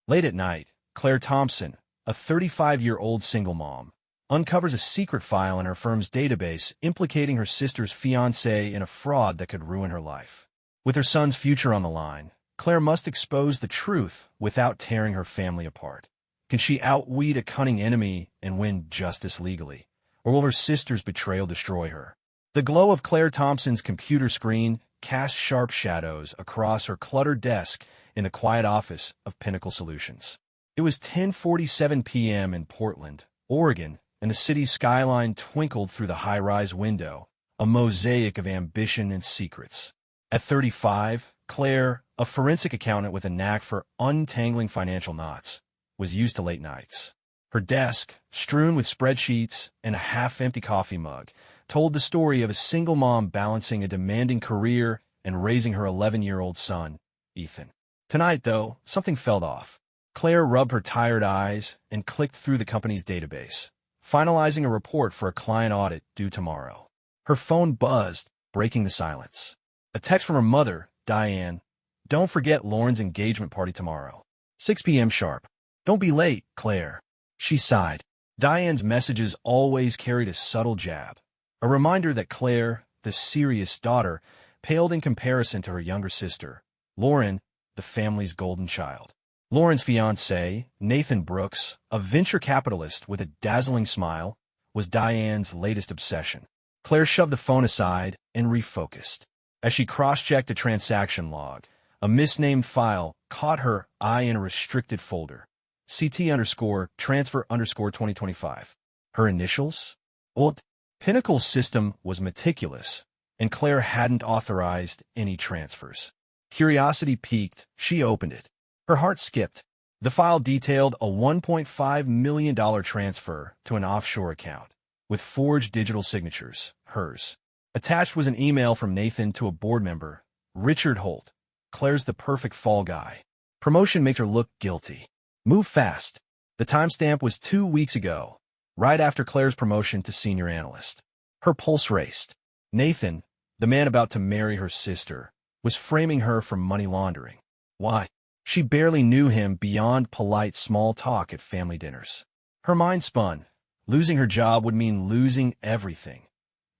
Late at night, Claire Thompson, a 35-year-old single mom, uncovers a secret file in her firm's database implicating her sister's fiancé in a fraud that could ruin her life. With her son's future on the line, Claire must expose the truth without tearing her family apart. Can she outweed a cunning enemy and win justice legally? Or will her sister's betrayal destroy her? The glow of Claire Thompson's computer screen cast sharp shadows across her cluttered desk in the quiet office of Pinnacle Solutions. It was 10:47 p.m. in Portland, Oregon, and the city's skyline twinkled through the high-rise window, a mosaic of ambition and secrets. At 35, Claire, a forensic accountant with a knack for untangling financial knots, was used to late nights. Her desk, strewn with spreadsheets and a half-empty coffee mug, told the story of a single mom balancing a demanding career and raising her 11-year-old son, Ethan. Tonight, though, something felt off. Claire rubbed her tired eyes and clicked through the company's database, finalizing a report for a client audit due tomorrow. Her phone buzzed, breaking the silence. A text from her mother, Diane. "Don't forget Lauren's engagement party tomorrow. 6 p.m. sharp. Don't be late, Claire." She sighed. Diane's messages always carried a subtle jab, a reminder that Claire, the serious daughter, paled in comparison to her younger sister, Lauren, the family's golden child. Lauren's fiancé, Nathan Brooks, a venture capitalist with a dazzling smile, was Diane's latest obsession. Claire shoved the phone aside and refocused. As she cross-checked a transaction log, a misnamed file caught her eye in a restricted folder. CT_transfer_2025. Her initials? Well, Pinnacle's system was meticulous, and Claire hadn't authorized any transfers. Curiosity piqued, she opened it. Her heart skipped. The file detailed a $1.5 million transfer to an offshore account, with forged digital signatures, hers. Attached was an email from Nathan to a board member, Richard Holt. Claire's the perfect fall guy. Promotion makes her look guilty. Move fast. The timestamp was 2 weeks ago, right after Claire's promotion to senior analyst. Her pulse raced. Nathan, the man about to marry her sister, was framing her for money laundering. Why? She barely knew him beyond polite small talk at family dinners. Her mind spun. Losing her job would mean losing everything.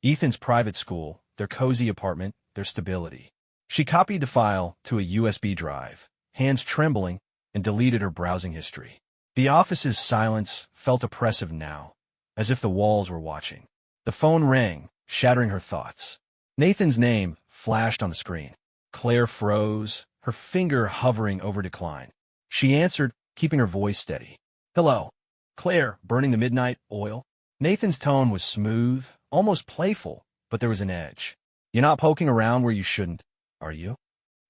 Ethan's private school, their cozy apartment, their stability. She copied the file to a USB drive, hands trembling, and deleted her browsing history. The office's silence felt oppressive now, as if the walls were watching. The phone rang, shattering her thoughts. Nathan's name flashed on the screen. Claire froze, her finger hovering over decline. She answered, keeping her voice steady. "Hello, Claire, burning the midnight oil?" Nathan's tone was smooth, almost playful, but there was an edge. "You're not poking around where you shouldn't, are you?"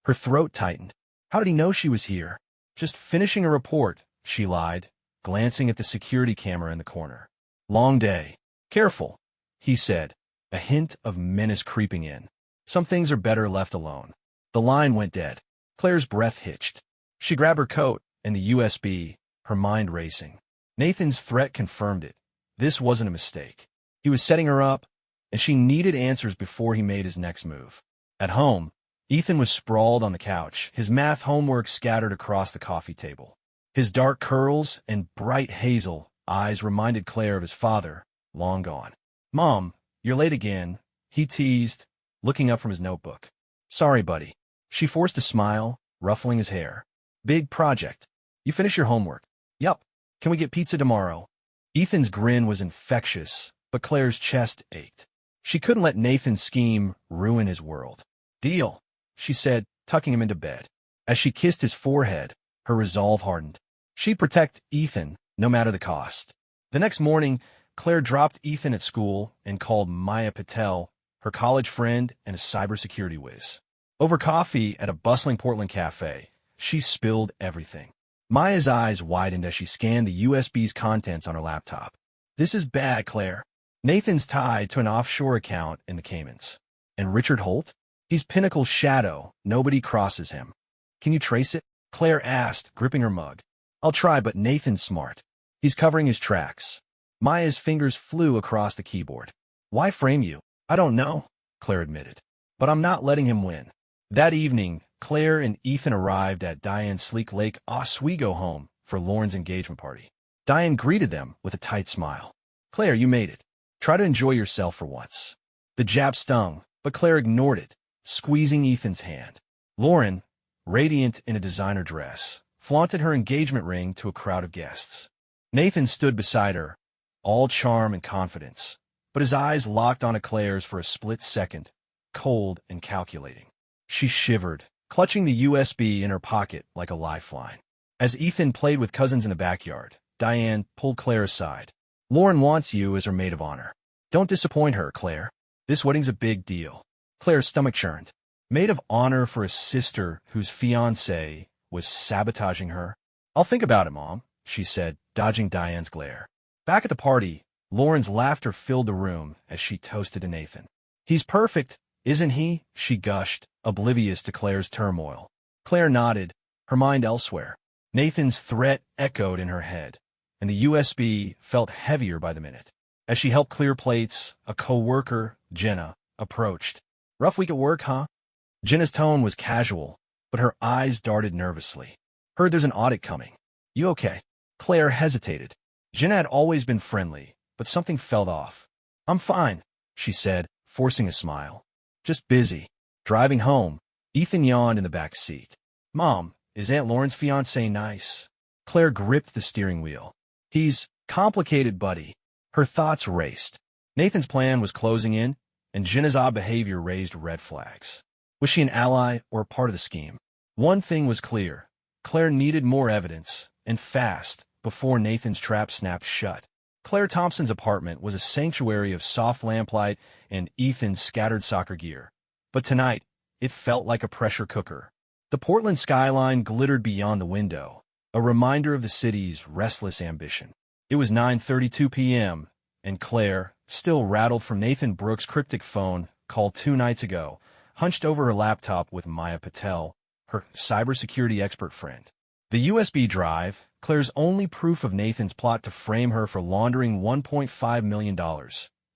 Her throat tightened. How did he know she was here? "Just finishing a report," she lied, glancing at the security camera in the corner. "Long day." "Careful," he said, a hint of menace creeping in. "Some things are better left alone." The line went dead. Claire's breath hitched. She grabbed her coat and the USB, her mind racing. Nathan's threat confirmed it. This wasn't a mistake. He was setting her up, and she needed answers before he made his next move. At home, Ethan was sprawled on the couch, his math homework scattered across the coffee table. His dark curls and bright hazel eyes reminded Claire of his father, long gone. "Mom, you're late again," he teased, looking up from his notebook. "Sorry, buddy." She forced a smile, ruffling his hair. "Big project. You finish your homework?" "Yup. Can we get pizza tomorrow?" Ethan's grin was infectious, but Claire's chest ached. She couldn't let Nathan's scheme ruin his world. "Deal," she said, tucking him into bed. As she kissed his forehead, her resolve hardened. She'd protect Ethan, no matter the cost. The next morning, Claire dropped Ethan at school and called Maya Patel, her college friend and a cybersecurity whiz. Over coffee at a bustling Portland cafe, she spilled everything. Maya's eyes widened as she scanned the USB's contents on her laptop. "This is bad, Claire. Nathan's tied to an offshore account in the Caymans. And Richard Holt? He's Pinnacle's shadow. Nobody crosses him. Can you trace it?" Claire asked, gripping her mug. "I'll try, but Nathan's smart. He's covering his tracks." Maya's fingers flew across the keyboard. "Why frame you?" "I don't know," Claire admitted. "But I'm not letting him win." That evening, Claire and Ethan arrived at Diane's sleek Lake Oswego home for Lauren's engagement party. Diane greeted them with a tight smile. "Claire, you made it. Try to enjoy yourself for once." The jab stung, but Claire ignored it, squeezing Ethan's hand. Lauren, radiant in a designer dress, flaunted her engagement ring to a crowd of guests. Nathan stood beside her, all charm and confidence, but his eyes locked onto Claire's for a split second, cold and calculating. She shivered, clutching the USB in her pocket like a lifeline. As Ethan played with cousins in the backyard, Diane pulled Claire aside. "Lauren wants you as her maid of honor. Don't disappoint her, Claire. This wedding's a big deal." Claire's stomach churned. Maid of honor for a sister whose fiancé was sabotaging her? "I'll think about it, Mom," she said, dodging Diane's glare. Back at the party, Lauren's laughter filled the room as she toasted to Nathan. "He's perfect, isn't he?" she gushed, oblivious to Claire's turmoil. Claire nodded, her mind elsewhere. Nathan's threat echoed in her head, and the USB felt heavier by the minute. As she helped clear plates, a co-worker, Jenna, approached. "Rough week at work, huh?" Jenna's tone was casual, but her eyes darted nervously. "Heard there's an audit coming. You okay?" Claire hesitated. Jenna had always been friendly, but something felt off. "I'm fine," she said, forcing a smile. "Just busy." Driving home, Ethan yawned in the back seat. "Mom, is Aunt Lauren's fiancé nice?" Claire gripped the steering wheel. "He's complicated, buddy." Her thoughts raced. Nathan's plan was closing in, and Jenna's odd behavior raised red flags. Was she an ally or part of the scheme? One thing was clear. Claire needed more evidence, and fast, before Nathan's trap snapped shut. Claire Thompson's apartment was a sanctuary of soft lamplight and Ethan's scattered soccer gear. But tonight, it felt like a pressure cooker. The Portland skyline glittered beyond the window, a reminder of the city's restless ambition. It was 9:32 p.m., and Claire, still rattled from Nathan Brooks' cryptic phone call 2 nights ago, hunched over her laptop with Maya Patel, her cybersecurity expert friend. The USB drive, Claire's only proof of Nathan's plot to frame her for laundering $1.5 million,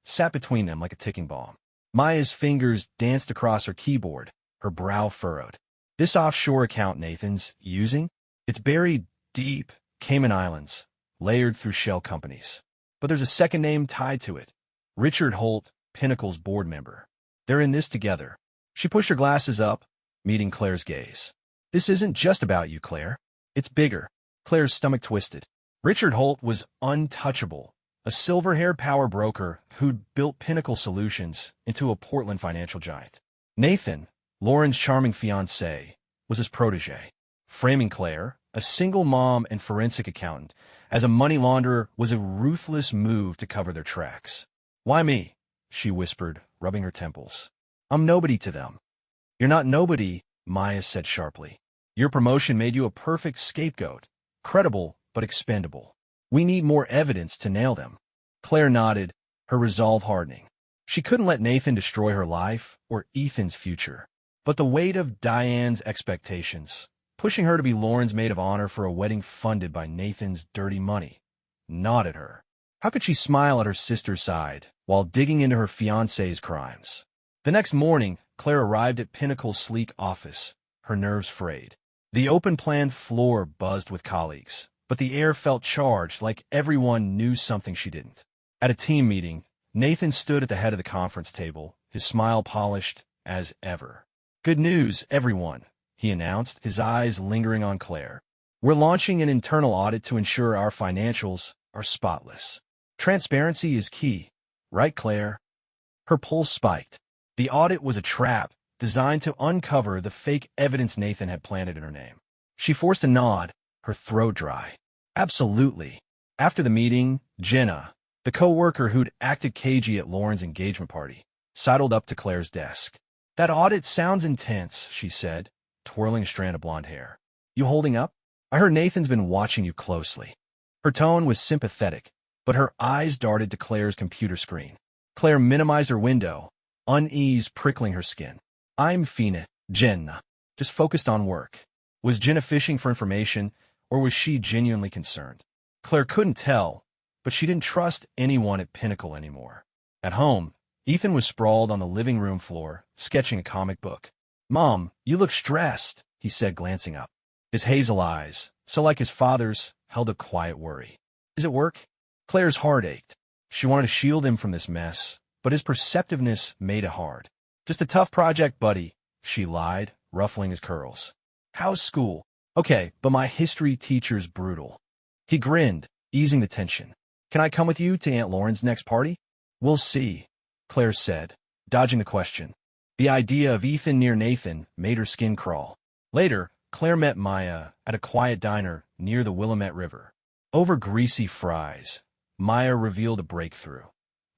sat between them like a ticking bomb. Maya's fingers danced across her keyboard, her brow furrowed. This offshore account Nathan's using? It's buried deep, Cayman Islands, layered through shell companies. But there's a second name tied to it. Richard Holt, Pinnacle's board member. They're in this together. She pushed her glasses up, meeting Claire's gaze. "This isn't just about you, Claire. It's bigger." Claire's stomach twisted. Richard Holt was untouchable, a silver-haired power broker who'd built Pinnacle Solutions into a Portland financial giant. Nathan, Lauren's charming fiancé, was his protégé. Framing Claire, a single mom and forensic accountant, as a money launderer was a ruthless move to cover their tracks. "Why me?" she whispered, rubbing her temples. "I'm nobody to them." "You're not nobody," Maya said sharply. "Your promotion made you a perfect scapegoat, credible but expendable. We need more evidence to nail them." Claire nodded, her resolve hardening. She couldn't let Nathan destroy her life or Ethan's future. But the weight of Diane's expectations, pushing her to be Lauren's maid of honor for a wedding funded by Nathan's dirty money, gnawed at her. How could she smile at her sister's side while digging into her fiancé's crimes? The next morning, Claire arrived at Pinnacle's sleek office, her nerves frayed. The open-plan floor buzzed with colleagues, but the air felt charged like everyone knew something she didn't. At a team meeting, Nathan stood at the head of the conference table, his smile polished as ever. "Good news, everyone," he announced, his eyes lingering on Claire. "We're launching an internal audit to ensure our financials are spotless. Transparency is key, right, Claire?" Her pulse spiked. The audit was a trap designed to uncover the fake evidence Nathan had planted in her name. She forced a nod, her throat dry. "Absolutely." After the meeting, Jenna, the co-worker who'd acted cagey at Lauren's engagement party, sidled up to Claire's desk. "That audit sounds intense," she said, twirling a strand of blonde hair. "You holding up? I heard Nathan's been watching you closely." Her tone was sympathetic, but her eyes darted to Claire's computer screen. Claire minimized her window, unease prickling her skin. "I'm fine, Jenna. Just focused on work." Was Jenna fishing for information, or was she genuinely concerned? Claire couldn't tell, but she didn't trust anyone at Pinnacle anymore. At home, Ethan was sprawled on the living room floor, sketching a comic book. Mom, you look stressed, he said, glancing up. His hazel eyes, so like his father's, held a quiet worry. Is it work? Claire's heart ached. She wanted to shield him from this mess, but his perceptiveness made it hard. Just a tough project, buddy, she lied, ruffling his curls. How's school? Okay, but my history teacher's brutal. He grinned, easing the tension. Can I come with you to Aunt Lauren's next party? We'll see, Claire said, dodging the question. The idea of Ethan near Nathan made her skin crawl. Later, Claire met Maya at a quiet diner near the Willamette River. Over greasy fries, Maya revealed a breakthrough.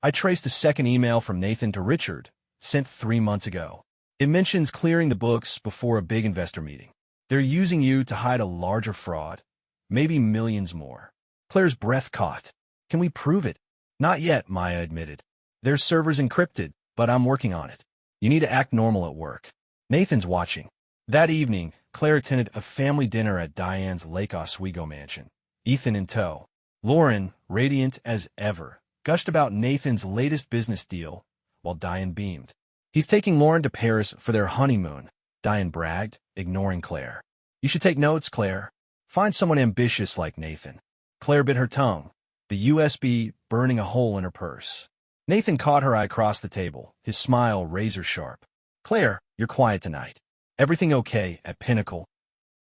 I traced a second email from Nathan to Richard, sent 3 months ago. It mentions clearing the books before a big investor meeting. They're using you to hide a larger fraud, maybe millions more. Claire's breath caught. Can we prove it? Not yet, Maya admitted. Their server's encrypted, but I'm working on it. You need to act normal at work. Nathan's watching. That evening, Claire attended a family dinner at Diane's Lake Oswego mansion, Ethan in tow. Lauren, radiant as ever, gushed about Nathan's latest business deal, while Diane beamed. He's taking Lauren to Paris for their honeymoon, Diane bragged, ignoring Claire. You should take notes, Claire. Find someone ambitious like Nathan. Claire bit her tongue, the USB burning a hole in her purse. Nathan caught her eye across the table, his smile razor-sharp. Claire, you're quiet tonight. Everything okay at Pinnacle?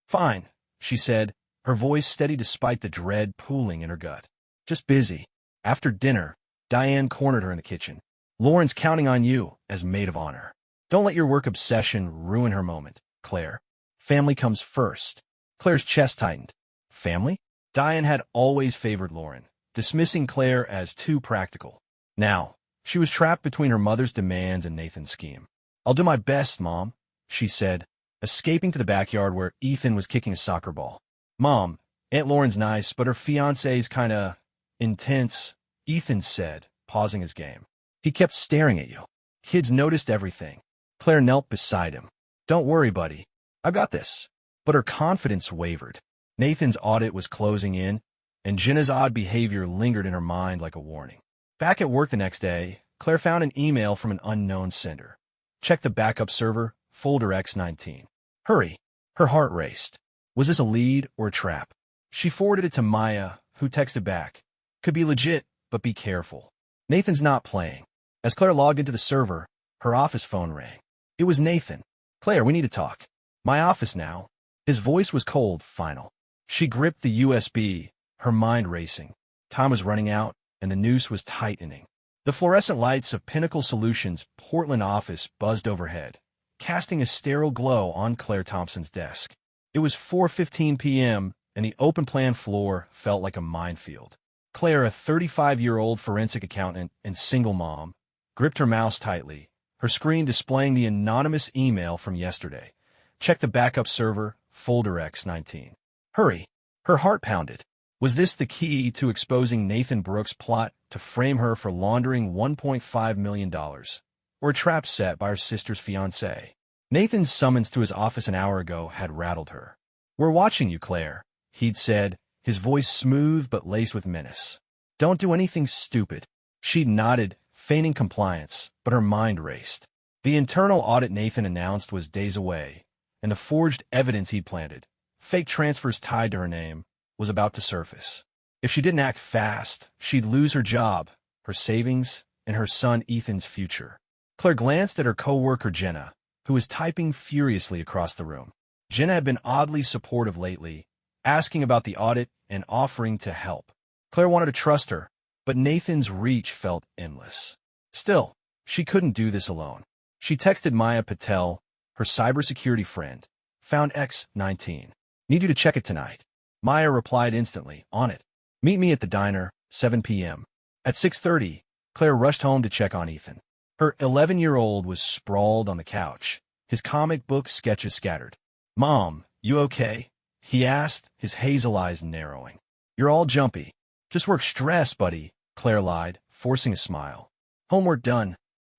Fine, she said, her voice steady despite the dread pooling in her gut. Just busy. After dinner, Diane cornered her in the kitchen. Lauren's counting on you as maid of honor. Don't let your work obsession ruin her moment, Claire. Family comes first. Claire's chest tightened. Family? Diane had always favored Lauren, dismissing Claire as too practical. Now, she was trapped between her mother's demands and Nathan's scheme. I'll do my best, Mom, she said, escaping to the backyard where Ethan was kicking a soccer ball. Mom, Aunt Lauren's nice, but her fiancé's kinda intense, Ethan said, pausing his game. He kept staring at you. Kids noticed everything. Claire knelt beside him. Don't worry, buddy. I've got this. But her confidence wavered. Nathan's audit was closing in, and Jenna's odd behavior lingered in her mind like a warning. Back at work the next day, Claire found an email from an unknown sender. Check the backup server, folder X19. Hurry. Her heart raced. Was this a lead or a trap? She forwarded it to Maya, who texted back. Could be legit, but be careful. Nathan's not playing. As Claire logged into the server, her office phone rang. It was Nathan. Claire, we need to talk. My office now. His voice was cold, final. She gripped the USB, her mind racing. Time was running out, and the noose was tightening. The fluorescent lights of Pinnacle Solutions' Portland office buzzed overhead, casting a sterile glow on Claire Thompson's desk. It was 4:15 p.m., and the open-plan floor felt like a minefield. Claire, a 35-year-old forensic accountant and single mom, gripped her mouse tightly, her screen displaying the anonymous email from yesterday. Check the backup server, folder X19. Hurry. Her heart pounded. Was this the key to exposing Nathan Brooks' plot to frame her for laundering $1.5 million, or a trap set by her sister's fiancé? Nathan's summons to his office an hour ago had rattled her. We're watching you, Claire, he'd said, his voice smooth but laced with menace. Don't do anything stupid. She'd nodded, feigning compliance, but her mind raced. The internal audit Nathan announced was days away, and the forged evidence he'd planted, fake transfers tied to her name, was about to surface. If she didn't act fast, she'd lose her job, her savings, and her son Ethan's future. Claire glanced at her co-worker Jenna, who was typing furiously across the room. Jenna had been oddly supportive lately, asking about the audit and offering to help. Claire wanted to trust her, but Nathan's reach felt endless. Still, she couldn't do this alone. She texted Maya Patel, her cybersecurity friend. Found X19. Need you to check it tonight. Maya replied instantly, on it. Meet me at the diner, 7 p.m. At 6:30, Claire rushed home to check on Ethan. Her 11-year-old was sprawled on the couch, his comic book sketches scattered. Mom, you okay? He asked, his hazel eyes narrowing. You're all jumpy. Just work stress, buddy, Claire lied, forcing a smile. Homework done.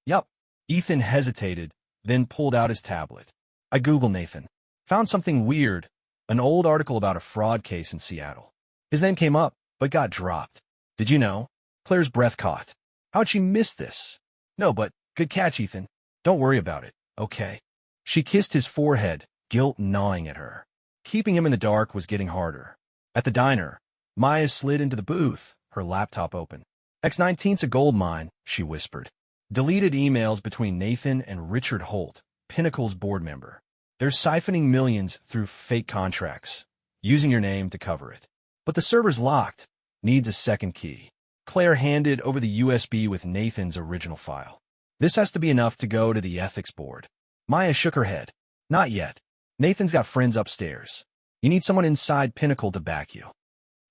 Yup. Ethan hesitated, then pulled out his tablet. I Googled Nathan. Found something weird, an old article about a fraud case in Seattle. His name came up, but got dropped. Did you know? Claire's breath caught. How'd she miss this? No, but good catch, Ethan. Don't worry about it, okay? She kissed his forehead, guilt gnawing at her. Keeping him in the dark was getting harder. At the diner, Maya slid into the booth, her laptop open. X19's a gold mine, she whispered. Deleted emails between Nathan and Richard Holt, Pinnacle's board member. They're siphoning millions through fake contracts, using your name to cover it. But the server's locked. Needs a second key. Claire handed over the USB with Nathan's original file. This has to be enough to go to the ethics board. Maya shook her head. Not yet. Nathan's got friends upstairs. You need someone inside Pinnacle to back you.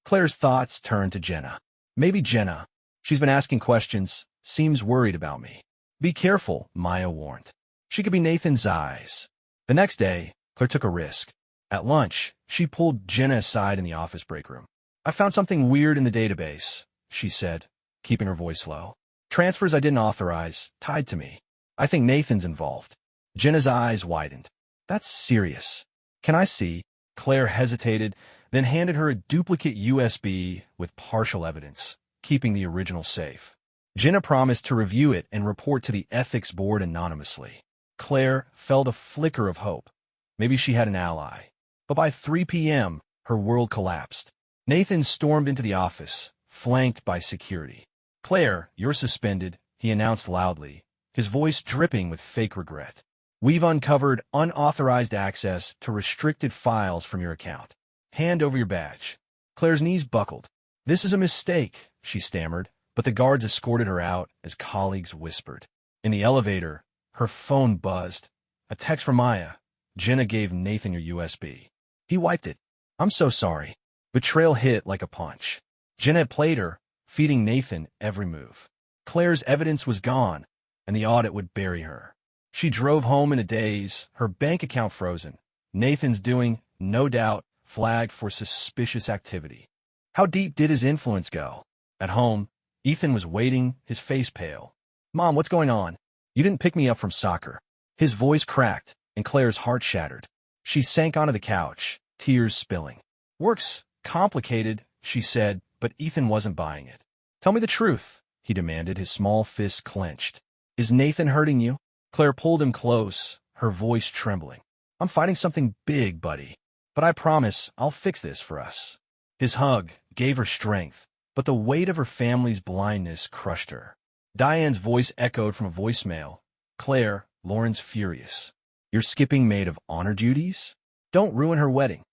Claire's thoughts turned to Jenna. Maybe Jenna. She's been asking questions, seems worried about me. Be careful, Maya warned. She could be Nathan's eyes. The next day, Claire took a risk. At lunch, she pulled Jenna aside in the office break room. I found something weird in the database, she said, keeping her voice low. Transfers I didn't authorize, tied to me. I think Nathan's involved. Jenna's eyes widened. That's serious. Can I see? Claire hesitated, then handed her a duplicate USB with partial evidence, keeping the original safe. Jenna promised to review it and report to the ethics board anonymously. Claire felt a flicker of hope. Maybe she had an ally. But by 3 p.m., her world collapsed. Nathan stormed into the office, flanked by security. Claire, you're suspended, he announced loudly, his voice dripping with fake regret. We've uncovered unauthorized access to restricted files from your account. Hand over your badge. Claire's knees buckled. This is a mistake, she stammered, but the guards escorted her out as colleagues whispered. In the elevator, her phone buzzed. A text from Maya. Jenna gave Nathan your USB. He wiped it. I'm so sorry. Betrayal hit like a punch. Jenna had played her, feeding Nathan every move. Claire's evidence was gone, and the audit would bury her. She drove home in a daze, her bank account frozen. Nathan's doing, no doubt, flagged for suspicious activity. How deep did his influence go? At home, Ethan was waiting, his face pale. Mom, what's going on? You didn't pick me up from soccer. His voice cracked, and Claire's heart shattered. She sank onto the couch, tears spilling. Work's complicated, she said, but Ethan wasn't buying it. Tell me the truth, he demanded, his small fists clenched. Is Nathan hurting you? Claire pulled him close, her voice trembling. I'm fighting something big, buddy. But I promise I'll fix this for us. His hug gave her strength, but the weight of her family's blindness crushed her. Diane's voice echoed from a voicemail. Claire, Lauren's furious. You're skipping maid of honor duties? Don't ruin her wedding.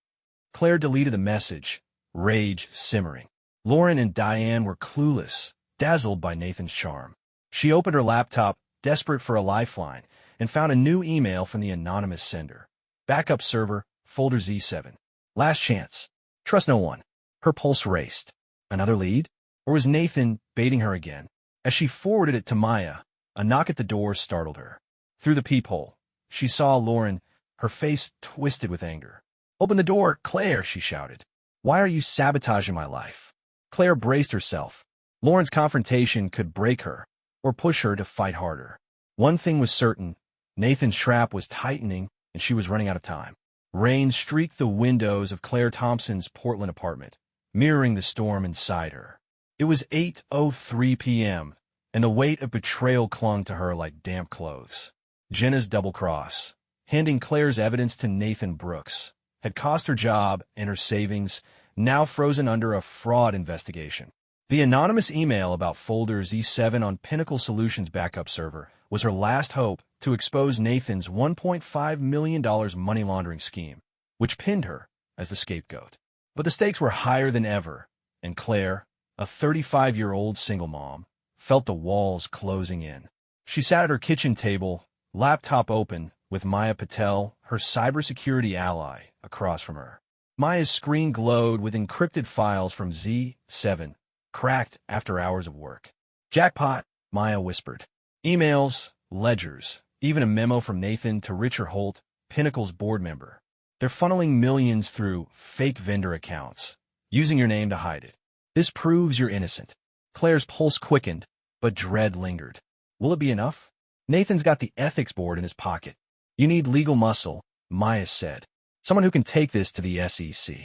Claire deleted the message, rage simmering. Lauren and Diane were clueless, dazzled by Nathan's charm. She opened her laptop, desperate for a lifeline, and found a new email from the anonymous sender. Backup server, folder Z7. Last chance. Trust no one. Her pulse raced. Another lead? Or was Nathan baiting her again? As she forwarded it to Maya, a knock at the door startled her. Through the peephole, she saw Lauren, her face twisted with anger. Open the door, Claire, she shouted. Why are you sabotaging my life? Claire braced herself. Lauren's confrontation could break her, or push her to fight harder. One thing was certain, Nathan's trap was tightening, and she was running out of time. Rain streaked the windows of Claire Thompson's Portland apartment, mirroring the storm inside her. It was 8:03 p.m., and the weight of betrayal clung to her like damp clothes. Jenna's double cross, handing Claire's evidence to Nathan Brooks, had cost her job and her savings, now frozen under a fraud investigation. The anonymous email about folder Z7 on Pinnacle Solutions' backup server was her last hope to expose Nathan's $1.5 million money laundering scheme, which pinned her as the scapegoat. But the stakes were higher than ever, and Claire, a 35-year-old single mom, felt the walls closing in. She sat at her kitchen table, laptop open, with Maya Patel, her cybersecurity ally, across from her. Maya's screen glowed with encrypted files from Z7, cracked after hours of work. Jackpot, Maya whispered. Emails, ledgers, even a memo from Nathan to Richard Holt, Pinnacle's board member. They're funneling millions through fake vendor accounts, using your name to hide it. This proves you're innocent. Claire's pulse quickened, but dread lingered. Will it be enough? Nathan's got the ethics board in his pocket. You need legal muscle, Maya said. Someone who can take this to the SEC.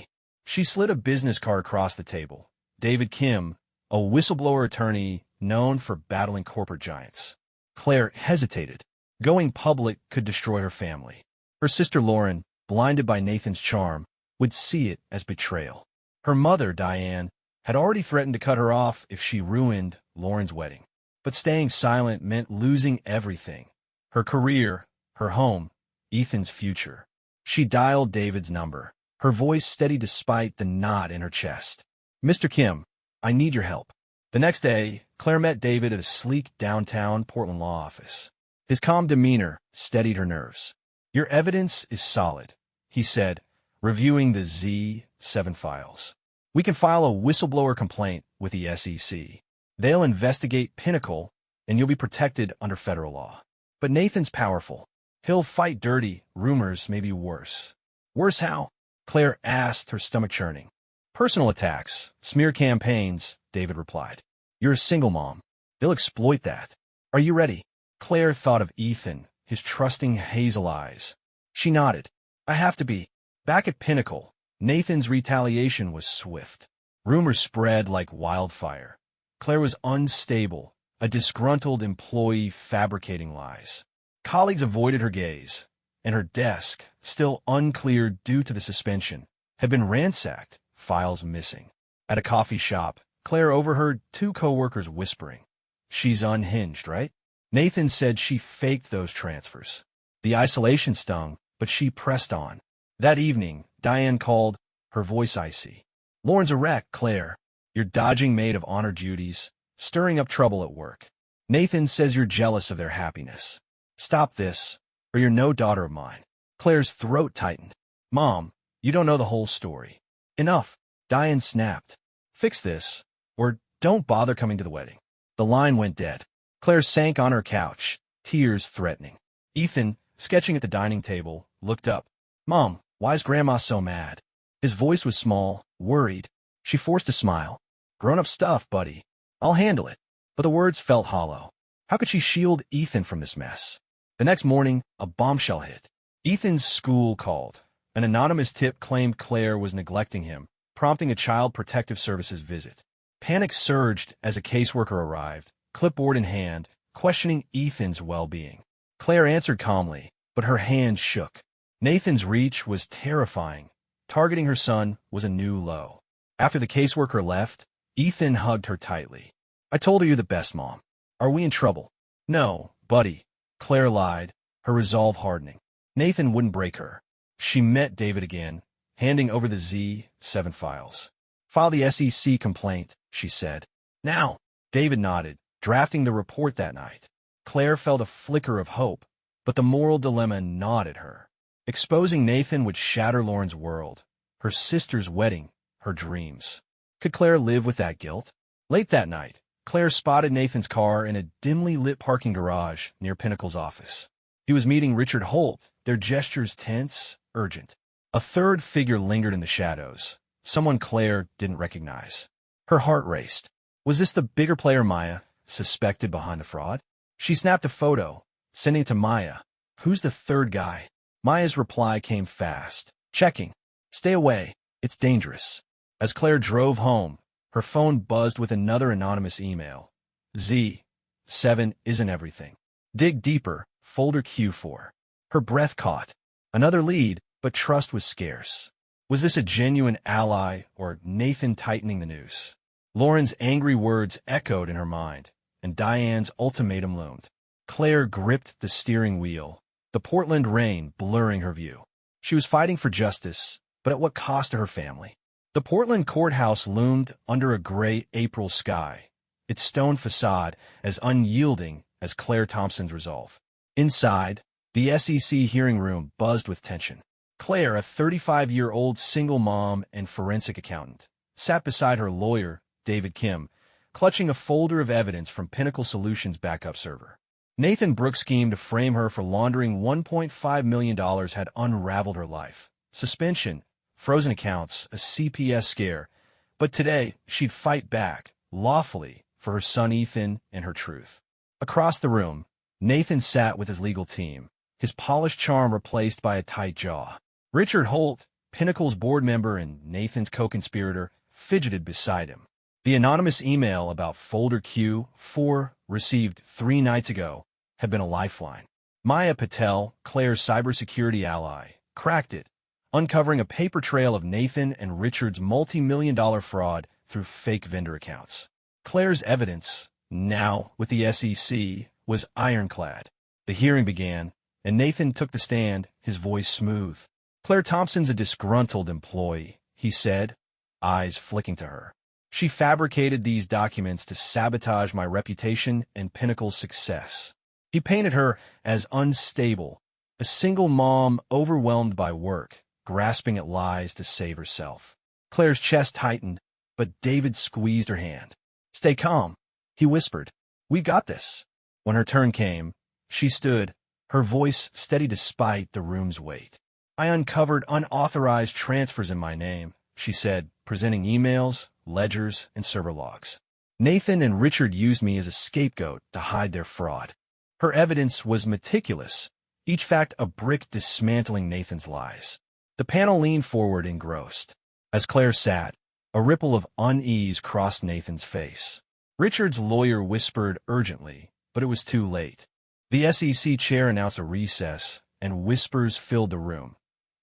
She slid a business card across the table. David Kim, a whistleblower attorney known for battling corporate giants. Claire hesitated. Going public could destroy her family. Her sister Lauren, blinded by Nathan's charm, would see it as betrayal. Her mother, Diane, had already threatened to cut her off if she ruined Lauren's wedding. But staying silent meant losing everything. Her career, her home, Ethan's future. She dialed David's number, her voice steady despite the knot in her chest. "Mr. Kim, I need your help." The next day, Claire met David at a sleek downtown Portland law office. His calm demeanor steadied her nerves. "Your evidence is solid," he said, reviewing the Z7 files. "We can file a whistleblower complaint with the SEC. They'll investigate Pinnacle, and you'll be protected under federal law. But Nathan's powerful. He'll fight dirty. Rumors may be worse." "Worse how?" Claire asked, her stomach churning. "Personal attacks, smear campaigns," David replied. "You're a single mom. They'll exploit that. Are you ready?" Claire thought of Ethan, his trusting hazel eyes. She nodded. "I have to be." Back at Pinnacle, Nathan's retaliation was swift. Rumors spread like wildfire. Claire was unstable, a disgruntled employee fabricating lies. Colleagues avoided her gaze, and her desk, still uncleared due to the suspension, had been ransacked, files missing. At a coffee shop, Claire overheard two coworkers whispering, "She's unhinged, right?" Nathan said she faked those transfers. The isolation stung, but she pressed on. That evening, Diane called, her voice icy. "Lauren's a wreck, Claire. You're dodging maid of honor duties, stirring up trouble at work. Nathan says you're jealous of their happiness. Stop this, or you're no daughter of mine." Claire's throat tightened. "Mom, you don't know the whole story." "Enough," Diane snapped. "Fix this, or don't bother coming to the wedding." The line went dead. Claire sank on her couch, tears threatening. Ethan, sketching at the dining table, looked up. "Mom, why's Grandma so mad?" His voice was small, worried. She forced a smile. "Grown-up stuff, buddy. I'll handle it." But the words felt hollow. How could she shield Ethan from this mess? The next morning, a bombshell hit. Ethan's school called. An anonymous tip claimed Claire was neglecting him, prompting a Child Protective Services visit. Panic surged as a caseworker arrived, clipboard in hand, questioning Ethan's well-being. Claire answered calmly, but her hand shook. Nathan's reach was terrifying. Targeting her son was a new low. After the caseworker left, Ethan hugged her tightly. "I told her you're the best, Mom. Are we in trouble?" "No, buddy," Claire lied, her resolve hardening. Nathan wouldn't break her. She met David again, handing over the Z7 files. "File the SEC complaint," she said. "Now." David nodded, drafting the report that night. Claire felt a flicker of hope, but the moral dilemma gnawed at her. Exposing Nathan would shatter Lauren's world, her sister's wedding, her dreams. Could Claire live with that guilt? Late that night, Claire spotted Nathan's car in a dimly lit parking garage near Pinnacle's office. He was meeting Richard Holt, their gestures tense, urgent. A third figure lingered in the shadows, someone Claire didn't recognize. Her heart raced. Was this the bigger player Maya, suspected behind the fraud? She snapped a photo, sending it to Maya. "Who's the third guy?" Maya's reply came fast. "Checking. Stay away. It's dangerous." As Claire drove home, her phone buzzed with another anonymous email. Z7 isn't everything. Dig deeper, folder Q4. Her breath caught. Another lead, but trust was scarce. Was this a genuine ally or Nathan tightening the noose? Lauren's angry words echoed in her mind, and Diane's ultimatum loomed. Claire gripped the steering wheel, the Portland rain blurring her view. She was fighting for justice, but at what cost to her family? The Portland courthouse loomed under a gray April sky, its stone facade as unyielding as Claire Thompson's resolve. Inside, the SEC hearing room buzzed with tension. Claire, a 35-year-old single mom and forensic accountant, sat beside her lawyer, David Kim, clutching a folder of evidence from Pinnacle Solutions' backup server. Nathan Brooks' scheme to frame her for laundering $1.5 million had unraveled her life. Suspension, frozen accounts, a CPS scare. But today, she'd fight back, lawfully, for her son Ethan and her truth. Across the room, Nathan sat with his legal team, his polished charm replaced by a tight jaw. Richard Holt, Pinnacle's board member and Nathan's co-conspirator, fidgeted beside him. The anonymous email about folder Q4, received 3 nights ago, had been a lifeline. Maya Patel, Claire's cybersecurity ally, cracked it, uncovering a paper trail of Nathan and Richard's multi-million-dollar fraud through fake vendor accounts. Claire's evidence, now with the SEC, was ironclad. The hearing began, and Nathan took the stand, his voice smooth. "Claire Thompson's a disgruntled employee," he said, eyes flicking to her. "She fabricated these documents to sabotage my reputation and Pinnacle's success." He painted her as unstable, a single mom overwhelmed by work, grasping at lies to save herself. Claire's chest tightened, but David squeezed her hand. "Stay calm," he whispered. "We got this." When her turn came, she stood, her voice steady despite the room's weight. "I uncovered unauthorized transfers in my name," she said, presenting emails, ledgers, and server logs. "Nathan and Richard used me as a scapegoat to hide their fraud." Her evidence was meticulous, each fact a brick dismantling Nathan's lies. The panel leaned forward engrossed. As Claire sat, a ripple of unease crossed Nathan's face. Richard's lawyer whispered urgently, but it was too late. The SEC chair announced a recess, and whispers filled the room.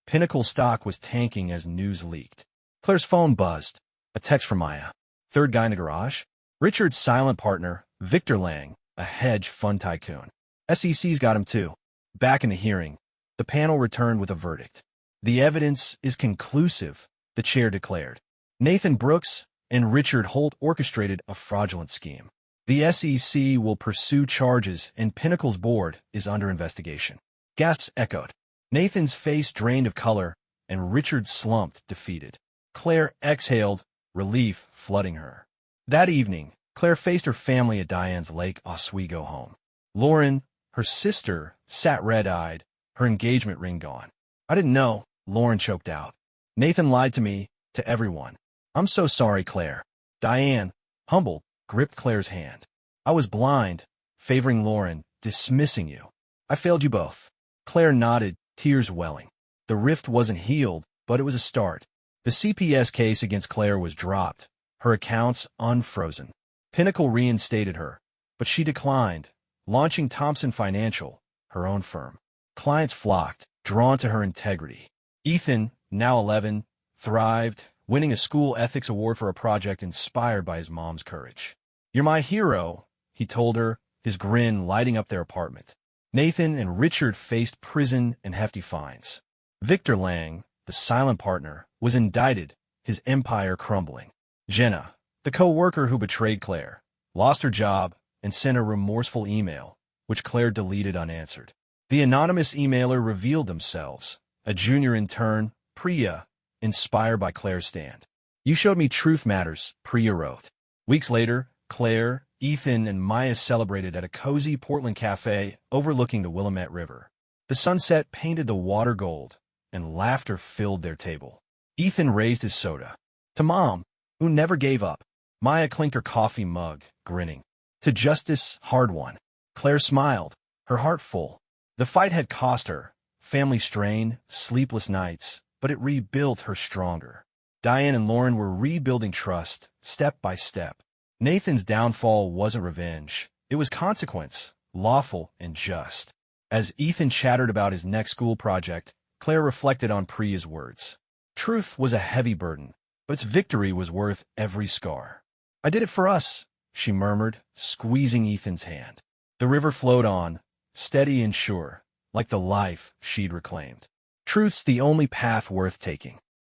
Pinnacle stock was tanking as news leaked. Claire's phone buzzed. A text from Maya. "Third guy in the garage?" Richard's silent partner, Victor Lang, a hedge fund tycoon. "SEC's got him too." Back in the hearing, the panel returned with a verdict. "The evidence is conclusive," the chair declared. "Nathan Brooks and Richard Holt orchestrated a fraudulent scheme. The SEC will pursue charges, and Pinnacle's board is under investigation." Gasps echoed. Nathan's face drained of color, and Richard slumped, defeated. Claire exhaled, relief flooding her. That evening, Claire faced her family at Diane's Lake Oswego home. Lauren, her sister, sat red-eyed, her engagement ring gone. "I didn't know," Lauren choked out. "Nathan lied to me, to everyone. I'm so sorry, Claire." Diane, humbled, gripped Claire's hand. "I was blind," favoring Lauren, "dismissing you. I failed you both." Claire nodded, tears welling. The rift wasn't healed, but it was a start. The CPS case against Claire was dropped, her accounts unfrozen. Pinnacle reinstated her, but she declined, launching Thompson Financial, her own firm. Clients flocked, drawn to her integrity. Ethan, now 11, thrived, winning a school ethics award for a project inspired by his mom's courage. "You're my hero," he told her, his grin lighting up their apartment. Nathan and Richard faced prison and hefty fines. Victor Lang, the silent partner, was indicted, his empire crumbling. Jenna, the co-worker who betrayed Claire, lost her job and sent a remorseful email, which Claire deleted unanswered. The anonymous emailer revealed themselves, a junior intern, Priya, inspired by Claire's stand. "You showed me truth matters," Priya wrote. Weeks later, Claire, Ethan, and Maya celebrated at a cozy Portland cafe overlooking the Willamette River. The sunset painted the water gold, and laughter filled their table. Ethan raised his soda. "To Mom, who never gave up." Maya clinked her coffee mug, grinning. "To justice, hard won." Claire smiled, her heart full. The fight had cost her, family strain, sleepless nights, but it rebuilt her stronger. Diane and Lauren were rebuilding trust, step by step. Nathan's downfall wasn't revenge. It was consequence, lawful and just. As Ethan chattered about his next school project, Claire reflected on Priya's words. Truth was a heavy burden, but its victory was worth every scar. "I did it for us," she murmured, squeezing Ethan's hand. The river flowed on, steady and sure, like the life she'd reclaimed. Truth's the only path worth taking.